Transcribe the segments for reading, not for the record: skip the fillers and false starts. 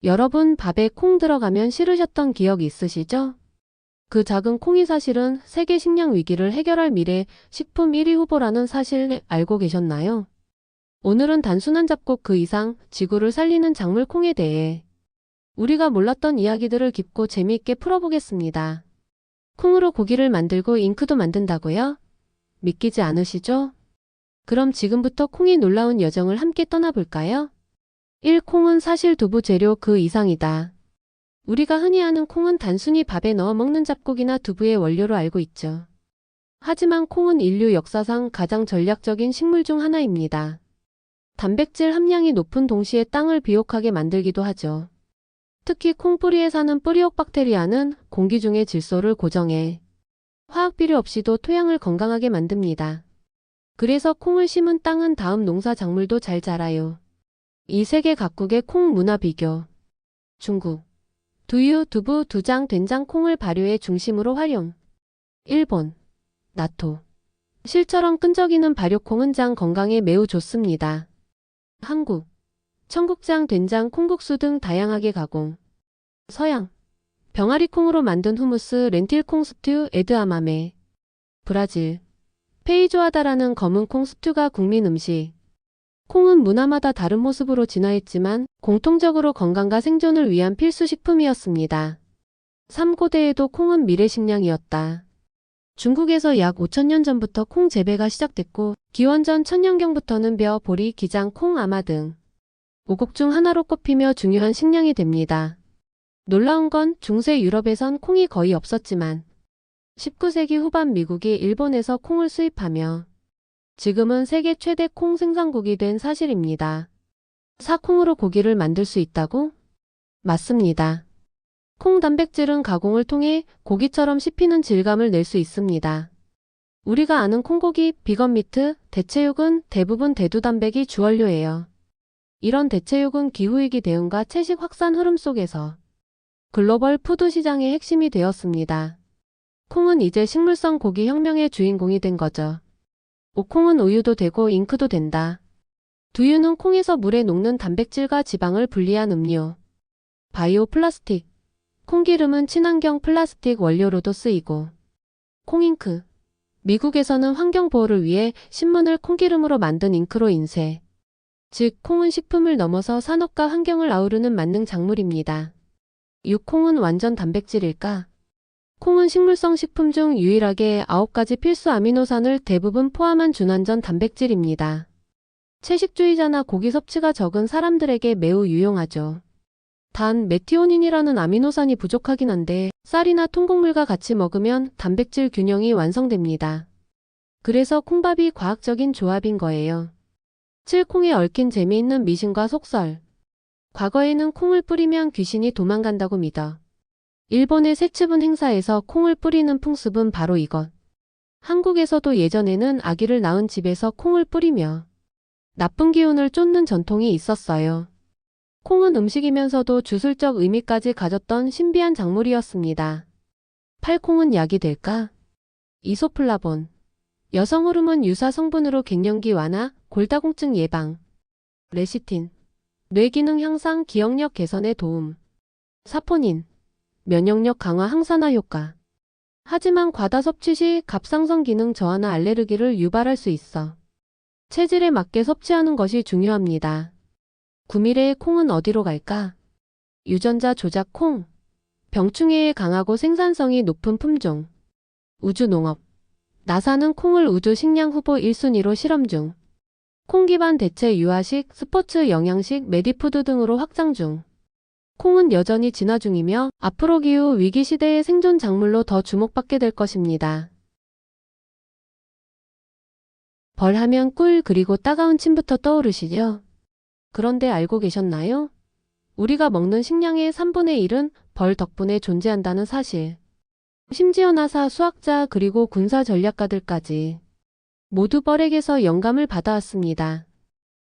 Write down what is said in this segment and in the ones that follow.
여러분 밥에 콩 들어가면 싫으셨던 기억 있으시죠? 그 작은 콩이 사실은 세계 식량 위기를 해결할 미래 식품 1위 후보라는 사실 알고 계셨나요? 오늘은 단순한 잡곡 그 이상 지구를 살리는 작물 콩에 대해 우리가 몰랐던 이야기들을 깊고 재미있게 풀어보겠습니다. 콩으로 고기를 만들고 잉크도 만든다고요? 믿기지 않으시죠? 그럼 지금부터 콩의 놀라운 여정을 함께 떠나볼까요? 1. 콩은 사실 두부 재료 그 이상이다. 우리가 흔히 아는 콩은 단순히 밥에 넣어 먹는 잡곡이나 두부의 원료로 알고 있죠. 하지만 콩은 인류 역사상 가장 전략적인 식물 중 하나입니다. 단백질 함량이 높은 동시에 땅을 비옥하게 만들기도 하죠. 특히 콩뿌리에 사는 뿌리옥 박테리아는 공기 중의 질소를 고정해 화학 비료 없이도 토양을 건강하게 만듭니다. 그래서 콩을 심은 땅은 다음 농사 작물도 잘 자라요. 이 세계 각국의 콩 문화 비교. 중국. 두유, 두부, 두장, 된장, 콩을 발효의 중심으로 활용. 일본. 나토. 실처럼 끈적이는 발효콩은 장 건강에 매우 좋습니다. 한국. 청국장, 된장, 콩국수 등 다양하게 가공. 서양. 병아리 콩으로 만든 후무스, 렌틸콩 스튜, 에드아마메. 브라질. 페이조아다라는 검은 콩 스튜가 국민 음식. 콩은 문화마다 다른 모습으로 진화했지만 공통적으로 건강과 생존을 위한 필수 식품이었습니다. 3고대에도 콩은 미래 식량이었다. 중국에서 약 5천년 전부터 콩 재배가 시작됐고 기원전 천년경부터는 벼, 보리, 기장, 콩, 아마 등 오곡 중 하나로 꼽히며 중요한 식량이 됩니다. 놀라운 건 중세 유럽에선 콩이 거의 없었지만 19세기 후반 미국이 일본에서 콩을 수입하며 지금은 세계 최대 콩 생산국이 된 사실입니다. 4. 콩으로 고기를 만들 수 있다고? 맞습니다. 콩 단백질은 가공을 통해 고기처럼 씹히는 질감을 낼 수 있습니다. 우리가 아는 콩고기, 비건 미트, 대체육은 대부분 대두단백이 주원료예요. 이런 대체육은 기후위기 대응과 채식 확산 흐름 속에서 글로벌 푸드 시장의 핵심이 되었습니다. 콩은 이제 식물성 고기 혁명의 주인공이 된 거죠. 오콩은 우유도 되고 잉크도 된다. 두유는 콩에서 물에 녹는 단백질과 지방을 분리한 음료. 바이오 플라스틱. 콩기름은 친환경 플라스틱 원료로도 쓰이고. 콩잉크. 미국에서는 환경보호를 위해 신문을 콩기름으로 만든 잉크로 인쇄. 즉, 콩은 식품을 넘어서 산업과 환경을 아우르는 만능 작물입니다. 6. 콩은 완전 단백질일까? 콩은 식물성 식품 중 유일하게 9가지 필수 아미노산을 대부분 포함한 준완전 단백질입니다. 채식주의자나 고기 섭취가 적은 사람들에게 매우 유용하죠. 단, 메티오닌이라는 아미노산이 부족하긴 한데 쌀이나 통곡물과 같이 먹으면 단백질 균형이 완성됩니다. 그래서 콩밥이 과학적인 조합인 거예요. 7. 콩에 얽힌 재미있는 미신과 속설. 과거에는 콩을 뿌리면 귀신이 도망간다고 믿어. 일본의 세츠분 행사에서 콩을 뿌리는 풍습은 바로 이것. 한국에서도 예전에는 아기를 낳은 집에서 콩을 뿌리며 나쁜 기운을 쫓는 전통이 있었어요. 콩은 음식이면서도 주술적 의미까지 가졌던 신비한 작물이었습니다. 8. 콩은 약이 될까? 이소플라본. 여성 호르몬 유사 성분으로 갱년기 완화, 골다공증 예방. 레시틴. 뇌기능 향상, 기억력 개선에 도움. 사포닌. 면역력 강화 항산화 효과. 하지만 과다 섭취 시 갑상선 기능 저하나 알레르기를 유발할 수 있어. 체질에 맞게 섭취하는 것이 중요합니다. 9미래의 콩은 어디로 갈까? 유전자 조작 콩. 병충해에 강하고 생산성이 높은 품종. 우주농업. 나사는 콩을 우주 식량 후보 1순위로 실험 중. 콩 기반 대체 유아식, 스포츠 영양식, 메디푸드 등으로 확장 중. 콩은 여전히 진화 중이며 앞으로 기후 위기 시대의 생존 작물로 더 주목받게 될 것입니다. 벌 하면 꿀 그리고 따가운 침부터 떠오르시죠? 그런데 알고 계셨나요? 우리가 먹는 식량의 3분의 1은 벌 덕분에 존재한다는 사실. 심지어 나사, 수학자 그리고 군사 전략가들까지 모두 벌에게서 영감을 받아왔습니다.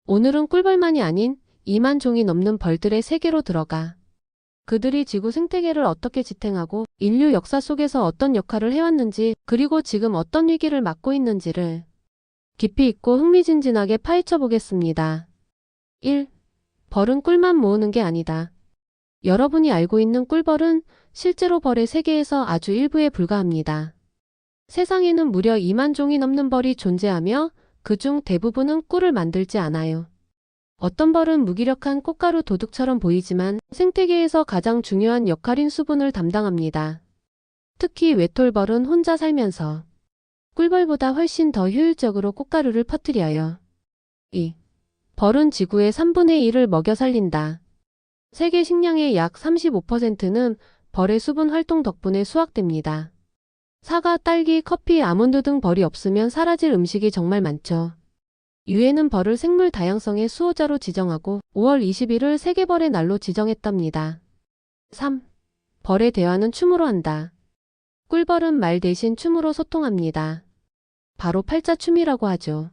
오늘은 꿀벌만이 아닌 2만 종이 넘는 벌들의 세계로 들어가 그들이 지구 생태계를 어떻게 지탱하고 인류 역사 속에서 어떤 역할을 해왔는지 그리고 지금 어떤 위기를 맞고 있는지를 깊이 있고 흥미진진하게 파헤쳐 보겠습니다. 1. 벌은 꿀만 모으는 게 아니다. 여러분이 알고 있는 꿀벌은 실제로 벌의 세계에서 아주 일부에 불과합니다. 세상에는 무려 2만 종이 넘는 벌이 존재하며 그중 대부분은 꿀을 만들지 않아요. 어떤 벌은 무기력한 꽃가루 도둑처럼 보이지만 생태계에서 가장 중요한 역할인 수분을 담당합니다. 특히 외톨벌은 혼자 살면서 꿀벌보다 훨씬 더 효율적으로 꽃가루를 퍼뜨려요. 이 벌은 지구의 3분의 1을 먹여 살린다. 세계 식량의 약 35%는 벌의 수분 활동 덕분에 수확됩니다. 사과, 딸기, 커피, 아몬드 등 벌이 없으면 사라질 음식이 정말 많죠. 유엔은 벌을 생물 다양성의 수호자로 지정하고 5월 20일을 세계벌의 날로 지정했답니다. 3. 벌의 대화는 춤으로 한다. 꿀벌은 말 대신 춤으로 소통합니다. 바로 팔자춤이라고 하죠.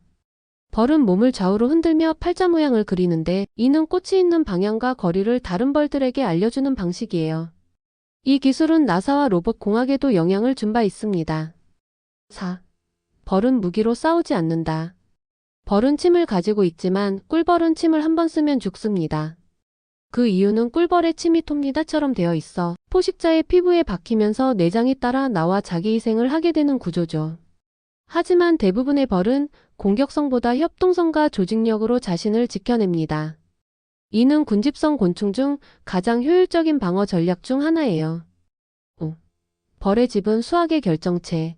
벌은 몸을 좌우로 흔들며 팔자 모양을 그리는데 이는 꽃이 있는 방향과 거리를 다른 벌들에게 알려주는 방식이에요. 이 기술은 나사와 로봇 공학에도 영향을 준 바 있습니다. 4. 벌은 무기로 싸우지 않는다. 벌은 침을 가지고 있지만 꿀벌은 침을 한 번 쓰면 죽습니다. 그 이유는 꿀벌의 침이 톱니다처럼 되어 있어 포식자의 피부에 박히면서 내장이 따라 나와 자기 희생을 하게 되는 구조죠. 하지만 대부분의 벌은 공격성보다 협동성과 조직력으로 자신을 지켜냅니다. 이는 군집성 곤충 중 가장 효율적인 방어 전략 중 하나예요. 5. 벌의 집은 수학의 결정체.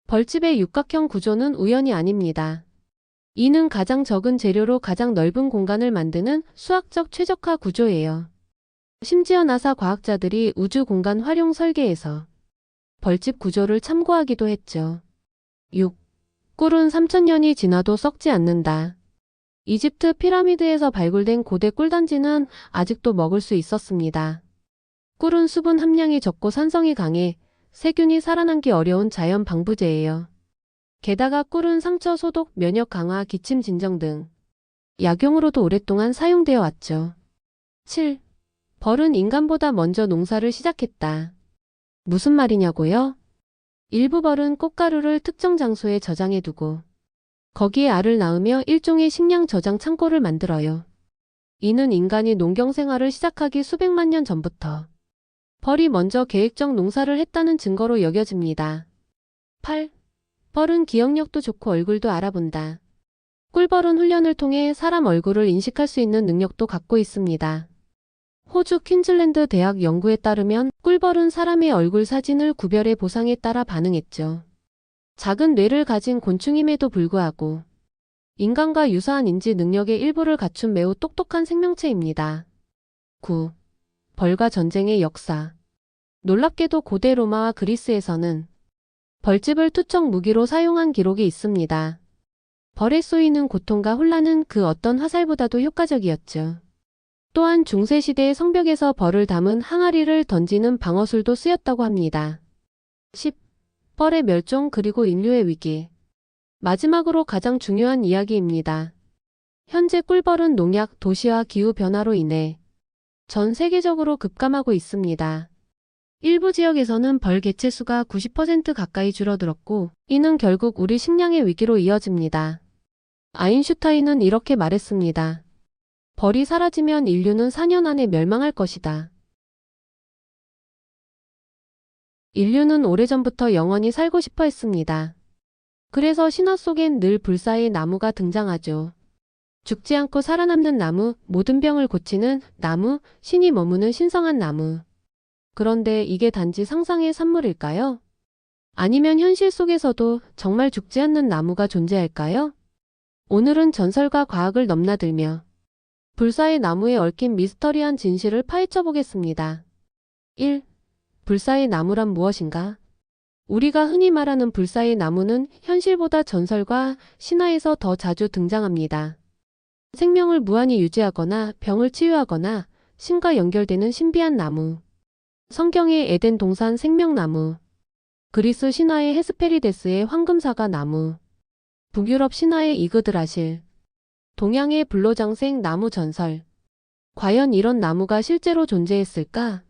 벌집의 육각형 구조는 우연이 아닙니다. 이는 가장 적은 재료로 가장 넓은 공간을 만드는 수학적 최적화 구조예요. 심지어 나사 과학자들이 우주 공간 활용 설계에서 벌집 구조를 참고하기도 했죠. 6. 꿀은 3000년이 지나도 썩지 않는다. 이집트 피라미드에서 발굴된 고대 꿀단지는 아직도 먹을 수 있었습니다. 꿀은 수분 함량이 적고 산성이 강해 세균이 살아남기 어려운 자연 방부제예요. 게다가 꿀은 상처 소독, 면역 강화, 기침 진정 등 약용으로도 오랫동안 사용되어 왔죠. 7. 벌은 인간보다 먼저 농사를 시작했다. 무슨 말이냐고요? 일부 벌은 꽃가루를 특정 장소에 저장해 두고 거기에 알을 낳으며 일종의 식량 저장 창고를 만들어요. 이는 인간이 농경 생활을 시작하기 수백만 년 전부터 벌이 먼저 계획적 농사를 했다는 증거로 여겨집니다. 8. 벌은 기억력도 좋고 얼굴도 알아본다. 꿀벌은 훈련을 통해 사람 얼굴을 인식할 수 있는 능력도 갖고 있습니다. 호주 퀸즐랜드 대학 연구에 따르면 꿀벌은 사람의 얼굴 사진을 구별해 보상에 따라 반응했죠. 작은 뇌를 가진 곤충임에도 불구하고 인간과 유사한 인지 능력의 일부를 갖춘 매우 똑똑한 생명체입니다. 9. 벌과 전쟁의 역사. 놀랍게도 고대 로마와 그리스에서는 벌집을 투척 무기로 사용한 기록이 있습니다. 벌에 쏘이는 고통과 혼란은 그 어떤 화살보다도 효과적이었죠. 또한 중세시대의 성벽에서 벌을 담은 항아리를 던지는 방어술도 쓰였다고 합니다. 10. 벌의 멸종 그리고 인류의 위기. 마지막으로 가장 중요한 이야기입니다. 현재 꿀벌은 농약, 도시화, 기후변화로 인해 전 세계적으로 급감하고 있습니다. 일부 지역에서는 벌 개체 수가 90% 가까이 줄어들었고 이는 결국 우리 식량의 위기로 이어집니다. 아인슈타인은 이렇게 말했습니다. 벌이 사라지면 인류는 4년 안에 멸망할 것이다. 인류는 오래전부터 영원히 살고 싶어 했습니다. 그래서 신화 속엔 늘 불사의 나무가 등장하죠. 죽지 않고 살아남는 나무, 모든 병을 고치는 나무, 신이 머무는 신성한 나무. 그런데 이게 단지 상상의 산물일까요? 아니면 현실 속에서도 정말 죽지 않는 나무가 존재할까요? 오늘은 전설과 과학을 넘나들며 불사의 나무에 얽힌 미스터리한 진실을 파헤쳐 보겠습니다. 1. 불사의 나무란 무엇인가? 우리가 흔히 말하는 불사의 나무는 현실보다 전설과 신화에서 더 자주 등장합니다. 생명을 무한히 유지하거나 병을 치유하거나 신과 연결되는 신비한 나무. 성경의 에덴 동산 생명나무, 그리스 신화의 헤스페리데스의 황금사과 나무, 북유럽 신화의 이그드라실, 동양의 불로장생 나무 전설. 과연 이런 나무가 실제로 존재했을까?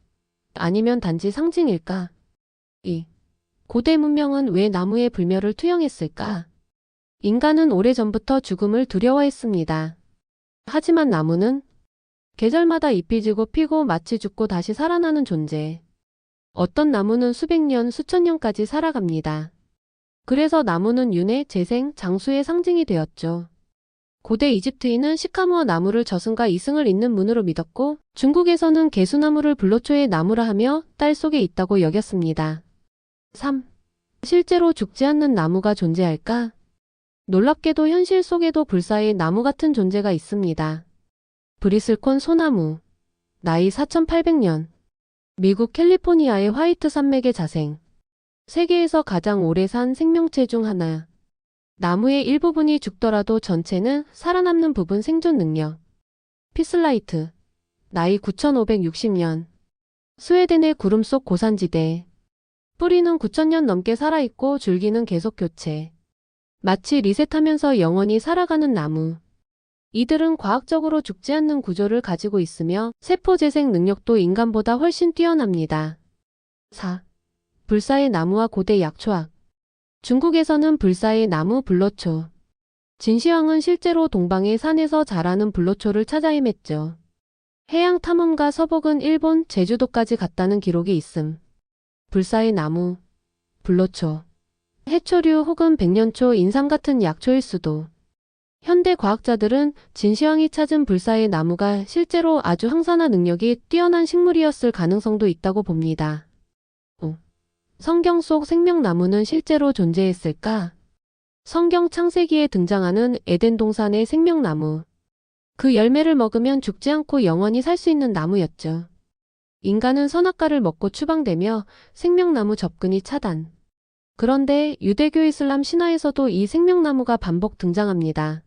아니면 단지 상징일까? 2. 고대 문명은 왜 나무의 불멸을 투영했을까? 인간은 오래전부터 죽음을 두려워했습니다. 하지만 나무는 계절마다 잎이 지고 피고 마치 죽고 다시 살아나는 존재. 어떤 나무는 수백 년, 수천 년까지 살아갑니다. 그래서 나무는 윤회, 재생, 장수의 상징이 되었죠. 고대 이집트인은 시카모어 나무를 저승과 이승을 잇는 문으로 믿었고, 중국에서는 개수나무를 불로초의 나무라 하며 딸 속에 있다고 여겼습니다. 3. 실제로 죽지 않는 나무가 존재할까? 놀랍게도 현실 속에도 불사의 나무 같은 존재가 있습니다. 브리슬콘 소나무. 나이 4800년. 미국 캘리포니아의 화이트 산맥의 자생. 세계에서 가장 오래 산 생명체 중 하나. 나무의 일부분이 죽더라도 전체는 살아남는 부분 생존 능력. 피슬라이트. 나이 9560년. 스웨덴의 구름 속 고산지대. 뿌리는 9000년 넘게 살아있고 줄기는 계속 교체. 마치 리셋하면서 영원히 살아가는 나무. 이들은 과학적으로 죽지 않는 구조를 가지고 있으며 세포 재생 능력도 인간보다 훨씬 뛰어납니다. 4. 불사의 나무와 고대 약초학. 중국에서는 불사의 나무 불로초. 진시황은 실제로 동방의 산에서 자라는 불로초를 찾아 헤맸죠. 해양 탐험가 서복은 일본 제주도까지 갔다는 기록이 있음. 불사의 나무, 불로초. 해초류 혹은 백년초, 인삼 같은 약초일 수도. 현대 과학자들은 진시황이 찾은 불사의 나무가 실제로 아주 항산화 능력이 뛰어난 식물이었을 가능성도 있다고 봅니다. 5. 성경 속 생명나무는 실제로 존재했을까? 성경 창세기에 등장하는 에덴 동산의 생명나무. 그 열매를 먹으면 죽지 않고 영원히 살 수 있는 나무였죠. 인간은 선악과를 먹고 추방되며 생명나무 접근이 차단. 그런데 유대교 이슬람 신화에서도 이 생명나무가 반복 등장합니다.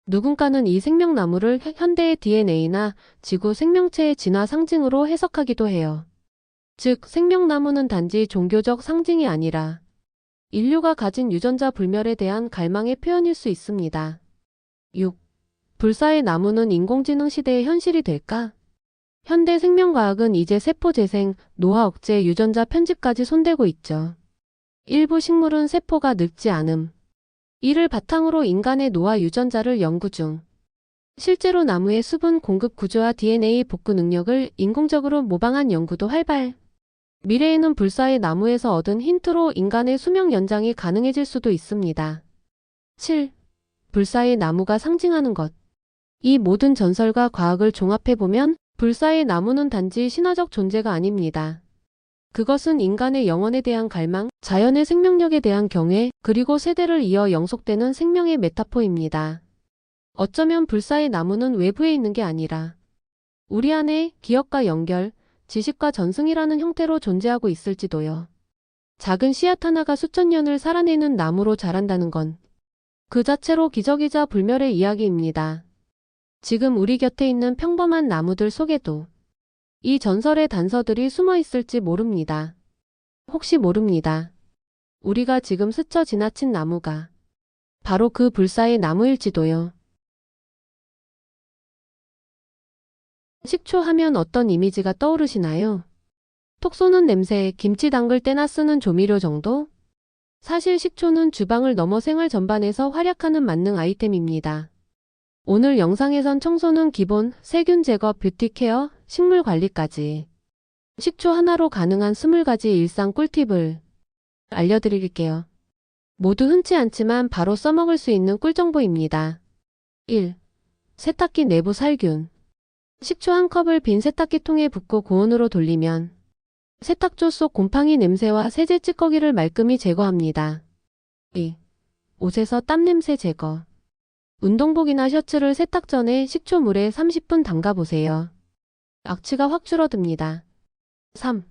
누군가는 이 생명나무를 현대의 DNA나 지구 생명체의 진화 상징으로 해석하기도 해요. 즉, 생명나무는 단지 종교적 상징이 아니라 인류가 가진 유전자 불멸에 대한 갈망의 표현일 수 있습니다. 6. 불사의 나무는 인공지능 시대의 현실이 될까? 현대 생명과학은 이제 세포 재생, 노화 억제, 유전자 편집까지 손대고 있죠. 일부 식물은 세포가 늙지 않음. 이를 바탕으로 인간의 노화 유전자를 연구 중. 실제로 나무의 수분 공급 구조와 DNA 복구 능력을 인공적으로 모방한 연구도 활발. 미래에는 불사의 나무에서 얻은 힌트로 인간의 수명 연장이 가능해질 수도 있습니다. 7. 불사의 나무가 상징하는 것. 이 모든 전설과 과학을 종합해보면 불사의 나무는 단지 신화적 존재가 아닙니다. 그것은 인간의 영혼에 대한 갈망, 자연의 생명력에 대한 경외, 그리고 세대를 이어 영속되는 생명의 메타포입니다. 어쩌면 불사의 나무는 외부에 있는 게 아니라 우리 안에 기억과 연결, 지식과 전승이라는 형태로 존재하고 있을지도요. 작은 씨앗 하나가 수천 년을 살아내는 나무로 자란다는 건 그 자체로 기적이자 불멸의 이야기입니다. 지금 우리 곁에 있는 평범한 나무들 속에도 이 전설의 단서들이 숨어 있을지 모릅니다. 혹시 모릅니다. 우리가 지금 스쳐 지나친 나무가 바로 그 불사의 나무일지도요. 식초 하면 어떤 이미지가 떠오르시나요? 톡 쏘는 냄새, 김치 담글 때나 쓰는 조미료 정도? 사실 식초는 주방을 넘어 생활 전반에서 활약하는 만능 아이템입니다. 오늘 영상에선 청소는 기본, 세균 제거, 뷰티 케어, 식물 관리까지 식초 하나로 가능한 20가지 일상 꿀팁을 알려드릴게요. 모두 흔치 않지만 바로 써먹을 수 있는 꿀정보입니다. 1. 세탁기 내부 살균. 식초 한 컵을 빈 세탁기 통에 붓고 고온으로 돌리면 세탁조 속 곰팡이 냄새와 세제 찌꺼기를 말끔히 제거합니다. 2. 옷에서 땀 냄새 제거. 운동복이나 셔츠를 세탁 전에 식초물에 30분 담가보세요. 악취가 확 줄어듭니다. 3.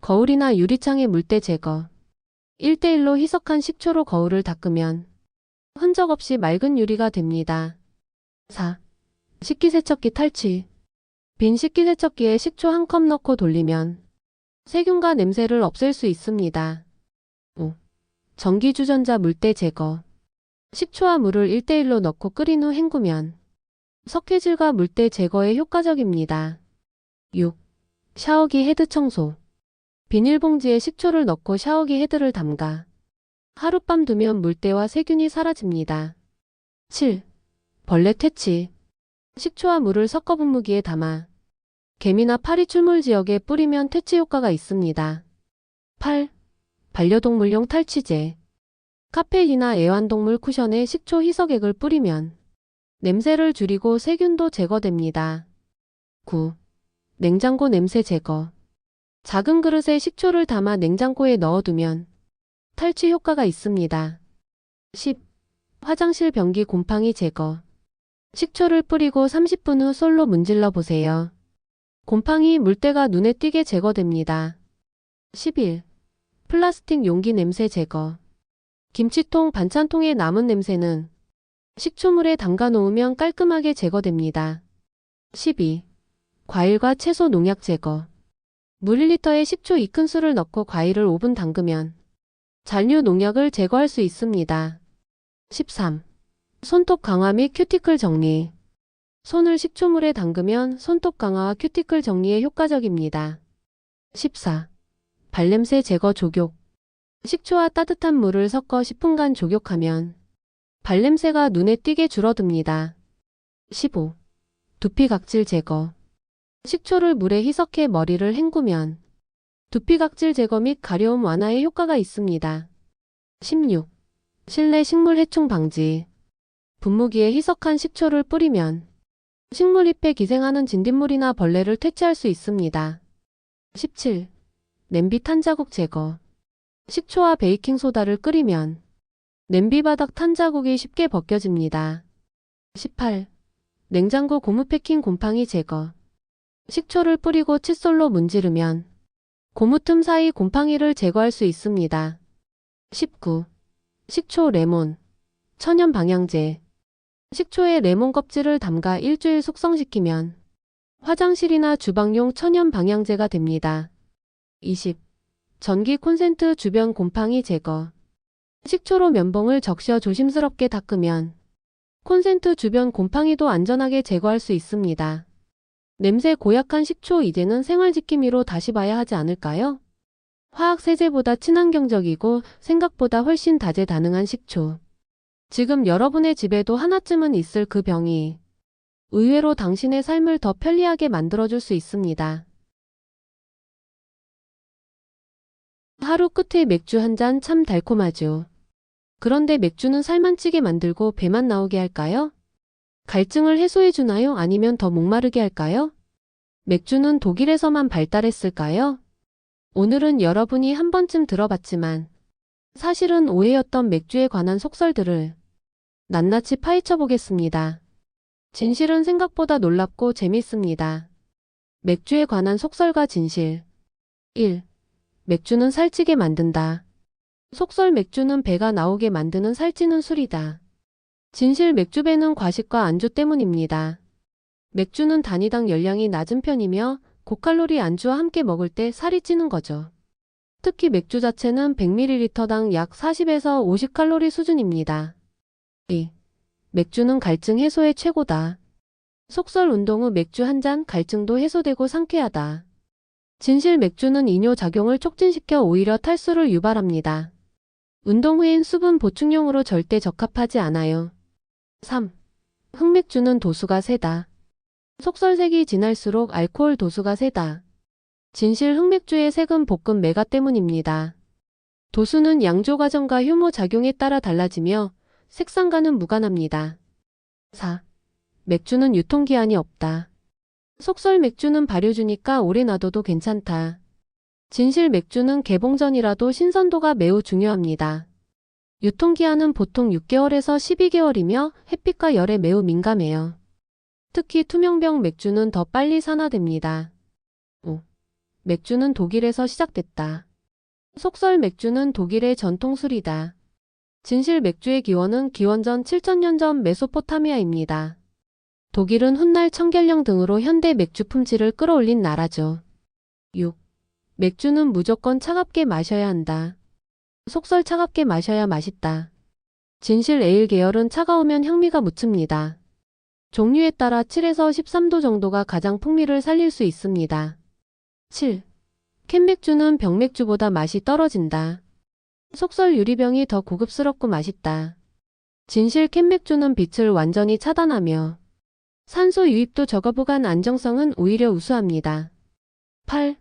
거울이나 유리창의 물때 제거. 1:1로 희석한 식초로 거울을 닦으면 흔적 없이 맑은 유리가 됩니다. 4. 식기세척기 탈취. 빈 식기세척기에 식초 한 컵 넣고 돌리면 세균과 냄새를 없앨 수 있습니다. 5. 전기주전자 물때 제거. 식초와 물을 1:1로 넣고 끓인 후 헹구면 석회질과 물때 제거에 효과적입니다. 6. 샤워기 헤드 청소. 비닐봉지에 식초를 넣고 샤워기 헤드를 담가 하룻밤 두면 물때와 세균이 사라집니다. 7. 벌레 퇴치. 식초와 물을 섞어 분무기에 담아 개미나 파리 출몰 지역에 뿌리면 퇴치 효과가 있습니다. 8. 반려동물용 탈취제. 카페이나 애완동물 쿠션에 식초 희석액을 뿌리면 냄새를 줄이고 세균도 제거됩니다. 9. 냉장고 냄새 제거. 작은 그릇에 식초를 담아 냉장고에 넣어두면 탈취 효과가 있습니다. 10. 화장실 변기 곰팡이 제거. 식초를 뿌리고 30분 후 솔로 문질러 보세요. 곰팡이 물때가 눈에 띄게 제거됩니다. 11. 플라스틱 용기 냄새 제거. 김치통, 반찬통의 남은 냄새는 식초물에 담가 놓으면 깔끔하게 제거됩니다. 12. 과일과 채소 농약 제거. 물 1리터에 식초 2큰술을 넣고 과일을 5분 담그면 잔류 농약을 제거할 수 있습니다. 13. 손톱 강화 및 큐티클 정리. 손을 식초물에 담그면 손톱 강화와 큐티클 정리에 효과적입니다. 14. 발냄새 제거 족욕. 식초와 따뜻한 물을 섞어 10분간 족욕하면 발냄새가 눈에 띄게 줄어듭니다. 15. 두피 각질 제거. 식초를 물에 희석해 머리를 헹구면 두피 각질 제거 및 가려움 완화에 효과가 있습니다. 16. 실내 식물 해충 방지. 분무기에 희석한 식초를 뿌리면 식물잎에 기생하는 진딧물이나 벌레를 퇴치할 수 있습니다. 17. 냄비 탄자국 제거. 식초와 베이킹소다를 끓이면 냄비 바닥 탄자국이 쉽게 벗겨집니다. 18. 냉장고 고무 패킹 곰팡이 제거. 식초를 뿌리고 칫솔로 문지르면 고무 틈 사이 곰팡이를 제거할 수 있습니다. 19. 식초 레몬. 천연 방향제. 식초에 레몬 껍질을 담가 일주일 숙성시키면 화장실이나 주방용 천연 방향제가 됩니다. 20. 전기 콘센트 주변 곰팡이 제거. 식초로 면봉을 적셔 조심스럽게 닦으면 콘센트 주변 곰팡이도 안전하게 제거할 수 있습니다. 냄새 고약한 식초, 이제는 생활지킴이로 다시 봐야 하지 않을까요? 화학 세제보다 친환경적이고 생각보다 훨씬 다재다능한 식초. 지금 여러분의 집에도 하나쯤은 있을 그 병이 의외로 당신의 삶을 더 편리하게 만들어줄 수 있습니다. 하루 끝에 맥주 한 잔 참 달콤하죠. 그런데 맥주는 살만 찌게 만들고 배만 나오게 할까요? 갈증을 해소해주나요? 아니면 더 목마르게 할까요? 맥주는 독일에서만 발달했을까요? 오늘은 여러분이 한 번쯤 들어봤지만 사실은 오해였던 맥주에 관한 속설들을 낱낱이 파헤쳐 보겠습니다. 진실은 생각보다 놀랍고 재밌습니다. 맥주에 관한 속설과 진실. 1. 맥주는 살찌게 만든다. 속설: 맥주는 배가 나오게 만드는 살찌는 술이다. 진실: 맥주배는 과식과 안주 때문입니다. 맥주는 단위당 열량이 낮은 편이며 고칼로리 안주와 함께 먹을 때 살이 찌는 거죠. 특히 맥주 자체는 100ml당 약 40에서 50칼로리 수준입니다. 2. 맥주는 갈증 해소에 최고다. 속설: 운동 후 맥주 한 잔, 갈증도 해소되고 상쾌하다. 진실: 맥주는 이뇨작용을 촉진시켜 오히려 탈수를 유발합니다. 운동 후엔 수분 보충용으로 절대 적합하지 않아요. 3. 흑맥주는 도수가 세다. 속설: 색이 진할수록 알코올 도수가 세다. 진실: 흑맥주의 색은 볶은 메가 때문입니다. 도수는 양조 과정과 효모 작용에 따라 달라지며 색상과는 무관합니다. 4. 맥주는 유통기한이 없다. 속설: 맥주는 발효주니까 오래 놔둬도 괜찮다. 진실: 맥주는 개봉 전이라도 신선도가 매우 중요합니다. 유통기한은 보통 6개월에서 12개월이며 햇빛과 열에 매우 민감해요. 특히 투명병 맥주는 더 빨리 산화됩니다. 5. 맥주는 독일에서 시작됐다. 속설: 맥주는 독일의 전통술이다. 진실: 맥주의 기원은 기원전 7000년 전 메소포타미아입니다. 독일은 훗날 청결령 등으로 현대 맥주 품질을 끌어올린 나라죠. 6. 맥주는 무조건 차갑게 마셔야 한다. 속설: 차갑게 마셔야 맛있다. 진실: 에일 계열은 차가우면 향미가 묻힙니다. 종류에 따라 7에서 13도 정도가 가장 풍미를 살릴 수 있습니다. 7. 캔맥주는 병맥주보다 맛이 떨어진다. 속설: 유리병이 더 고급스럽고 맛있다. 진실: 캔맥주는 빛을 완전히 차단하며 산소 유입도 적어 보관 안정성은 오히려 우수합니다. 8.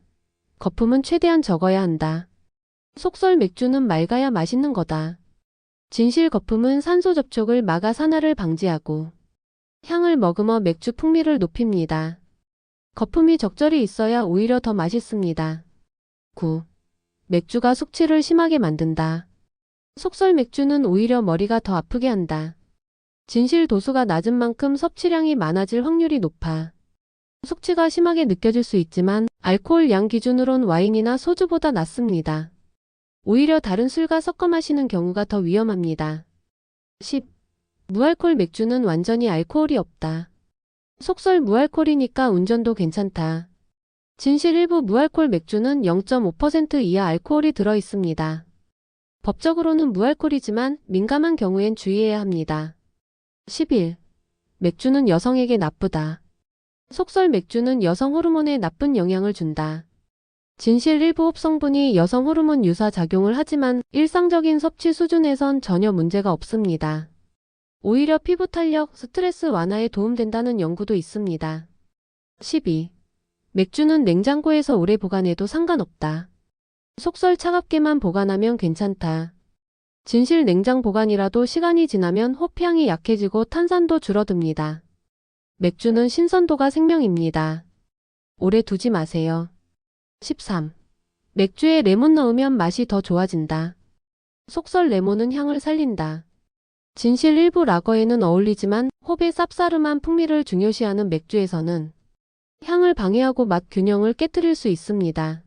거품은 최대한 적어야 한다. 속설 맥주는 맑아야 맛있는 거다. 진실 거품은 산소 접촉을 막아 산화를 방지하고 향을 머금어 맥주 풍미를 높입니다. 거품이 적절히 있어야 오히려 더 맛있습니다. 9. 맥주가 숙취를 심하게 만든다. 속설 맥주는 오히려 머리가 더 아프게 한다. 진실 도수가 낮은 만큼 섭취량이 많아질 확률이 높아 숙취가 심하게 느껴질 수 있지만 알코올 양 기준으론 와인이나 소주보다 낮습니다. 오히려 다른 술과 섞어 마시는 경우가 더 위험합니다. 10. 무알콜 맥주는 완전히 알코올이 없다. 속설 무알콜이니까 운전도 괜찮다. 진실 일부 무알콜 맥주는 0.5% 이하 알코올이 들어 있습니다. 법적으로는 무알콜이지만 민감한 경우엔 주의해야 합니다. 11. 맥주는 여성에게 나쁘다. 속설 맥주는 여성 호르몬에 나쁜 영향을 준다. 진실 일부 흡성분이 여성 호르몬 유사 작용을 하지만 일상적인 섭취 수준에선 전혀 문제가 없습니다. 오히려 피부 탄력, 스트레스 완화에 도움된다는 연구도 있습니다. 12. 맥주는 냉장고에서 오래 보관해도 상관없다. 속설 차갑게만 보관하면 괜찮다. 진실 냉장 보관이라도 시간이 지나면 호피향이 약해지고 탄산도 줄어듭니다. 맥주는 신선도가 생명입니다. 오래 두지 마세요. 13. 맥주에 레몬 넣으면 맛이 더 좋아진다. 속설 레몬은 향을 살린다. 진실 일부 라거에는 어울리지만 홉의 쌉싸름한 풍미를 중요시하는 맥주에서는 향을 방해하고 맛 균형을 깨뜨릴 수 있습니다.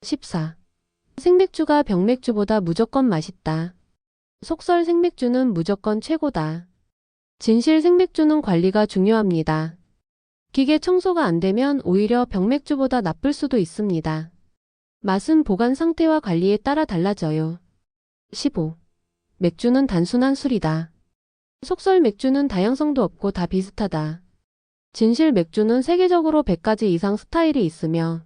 14. 생맥주가 병맥주보다 무조건 맛있다. 속설 생맥주는 무조건 최고다. 진실 생맥주는 관리가 중요합니다. 기계 청소가 안 되면 오히려 병맥주보다 나쁠 수도 있습니다. 맛은 보관 상태와 관리에 따라 달라져요. 15. 맥주는 단순한 술이다. 속설 맥주는 다양성도 없고 다 비슷하다. 진실 맥주는 세계적으로 100가지 이상 스타일이 있으며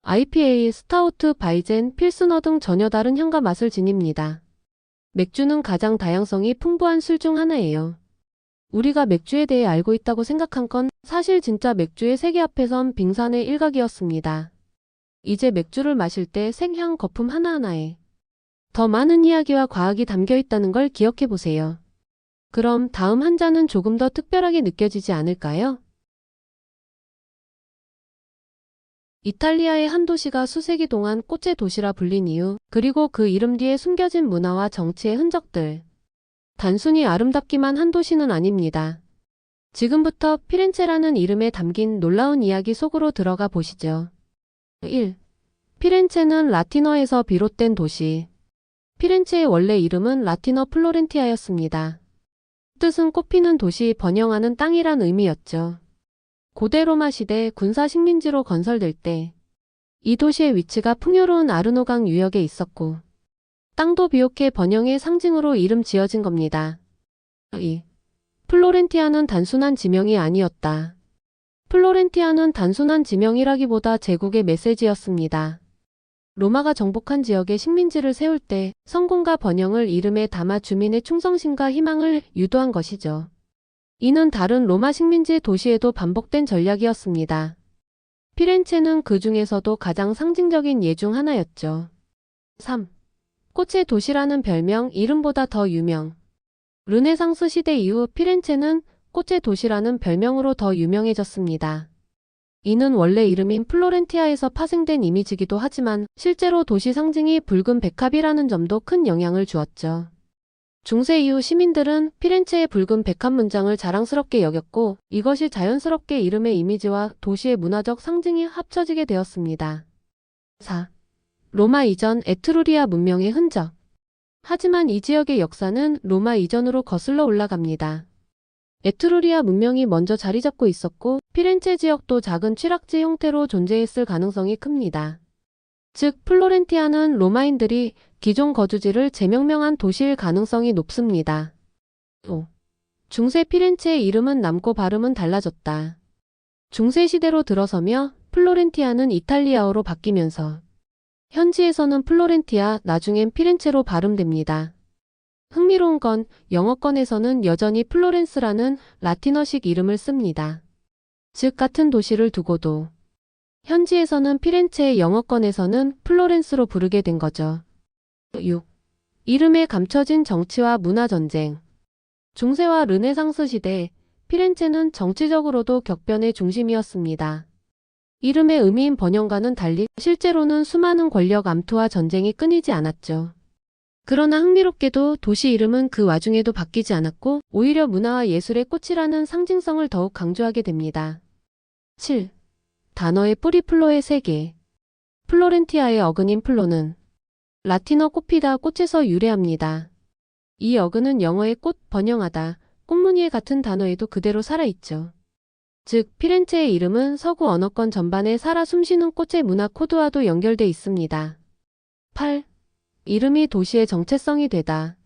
IPA, 스타우트, 바이젠, 필스너 등 전혀 다른 향과 맛을 지닙니다. 맥주는 가장 다양성이 풍부한 술 중 하나예요. 우리가 맥주에 대해 알고 있다고 생각한 건 사실 진짜 맥주의 세계 앞에선 빙산의 일각이었습니다. 이제 맥주를 마실 때 생향 거품 하나하나에 더 많은 이야기와 과학이 담겨 있다는 걸 기억해 보세요. 그럼 다음 한 잔은 조금 더 특별하게 느껴지지 않을까요? 이탈리아의 한 도시가 수세기 동안 꽃의 도시라 불린 이유, 그리고 그 이름 뒤에 숨겨진 문화와 정치의 흔적들. 단순히 아름답기만 한 도시는 아닙니다. 지금부터 피렌체라는 이름에 담긴 놀라운 이야기 속으로 들어가 보시죠. 1. 피렌체는 라틴어에서 비롯된 도시. 피렌체의 원래 이름은 라틴어 플로렌티아였습니다. 뜻은 꽃피는 도시, 번영하는 땅이란 의미였죠. 고대 로마 시대 군사 식민지로 건설될 때 이 도시의 위치가 풍요로운 아르노강 유역에 있었고 땅도 비옥해 번영의 상징으로 이름 지어진 겁니다. 2. 플로렌티아는 단순한 지명이 아니었다. 플로렌티아는 단순한 지명이라기보다 제국의 메시지였습니다. 로마가 정복한 지역에 식민지를 세울 때 성공과 번영을 이름에 담아 주민의 충성심과 희망을 유도한 것이죠. 이는 다른 로마 식민지 도시에도 반복된 전략이었습니다. 피렌체는 그 중에서도 가장 상징적인 예 중 하나였죠. 3. 꽃의 도시라는 별명, 이름보다 더 유명. 르네상스 시대 이후 피렌체는 꽃의 도시라는 별명으로 더 유명해졌습니다. 이는 원래 이름인 플로렌티아에서 파생된 이미지이기도 하지만 실제로 도시 상징이 붉은 백합이라는 점도 큰 영향을 주었죠. 중세 이후 시민들은 피렌체의 붉은 백합 문장을 자랑스럽게 여겼고 이것이 자연스럽게 이름의 이미지와 도시의 문화적 상징이 합쳐지게 되었습니다. 4. 로마 이전 에트루리아 문명의 흔적. 하지만 이 지역의 역사는 로마 이전으로 거슬러 올라갑니다. 에트루리아 문명이 먼저 자리 잡고 있었고 피렌체 지역도 작은 취락지 형태로 존재했을 가능성이 큽니다. 즉 플로렌티아는 로마인들이 기존 거주지를 재명명한 도시일 가능성이 높습니다. 5. 중세 피렌체의 이름은 남고 발음은 달라졌다. 중세 시대로 들어서며 플로렌티아는 이탈리아어로 바뀌면서 현지에서는 플로렌티아, 나중엔 피렌체로 발음됩니다. 흥미로운 건 영어권에서는 여전히 플로렌스라는 라틴어식 이름을 씁니다. 즉 같은 도시를 두고도 현지에서는 피렌체의 영어권에서는 플로렌스로 부르게 된 거죠. 6. 이름에 감춰진 정치와 문화 전쟁. 중세와 르네상스 시대 피렌체는 정치적으로도 격변의 중심이었습니다. 이름의 의미인 번영과는 달리 실제로는 수많은 권력 암투와 전쟁이 끊이지 않았죠. 그러나 흥미롭게도 도시 이름은 그 와중에도 바뀌지 않았고 오히려 문화와 예술의 꽃이라는 상징성을 더욱 강조하게 됩니다. 7. 단어의 뿌리 플로의 세계. 플로렌티아의 어근인 플로는 라틴어 꽃피다 꽃에서 유래합니다. 이 어근은 영어의 꽃, 번영하다, 꽃무늬의 같은 단어에도 그대로 살아있죠. 즉 피렌체의 이름은 서구 언어권 전반에 살아 숨쉬는 꽃의 문화 코드와도 연결돼 있습니다. 8. 이름이 도시의 정체성이 되다.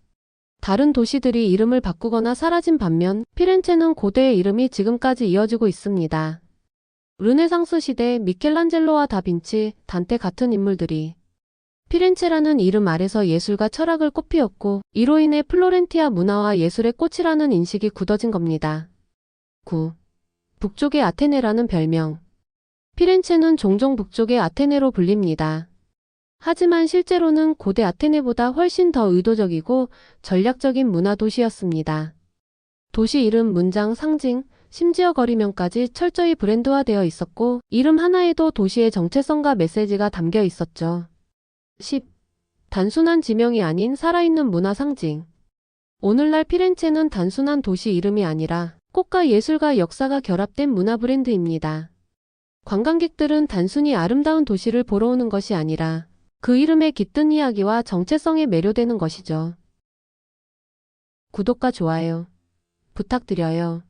다른 도시들이 이름을 바꾸거나 사라진 반면 피렌체는 고대의 이름이 지금까지 이어지고 있습니다. 르네상스 시대 미켈란젤로와 다빈치, 단테 같은 인물들이 피렌체라는 이름 아래서 예술과 철학을 꽃피웠고 이로 인해 플로렌티아 문화와 예술의 꽃이라는 인식이 굳어진 겁니다. 9. 북쪽의 아테네라는 별명. 피렌체는 종종 북쪽의 아테네로 불립니다. 하지만 실제로는 고대 아테네보다 훨씬 더 의도적이고 전략적인 문화 도시였습니다. 도시 이름, 문장, 상징, 심지어 거리명까지 철저히 브랜드화되어 있었고 이름 하나에도 도시의 정체성과 메시지가 담겨 있었죠. 10. 단순한 지명이 아닌 살아있는 문화 상징. 오늘날 피렌체는 단순한 도시 이름이 아니라 꽃과 예술과 역사가 결합된 문화 브랜드입니다. 관광객들은 단순히 아름다운 도시를 보러 오는 것이 아니라 그 이름의 깃든 이야기와 정체성에 매료되는 것이죠. 구독과 좋아요 부탁드려요.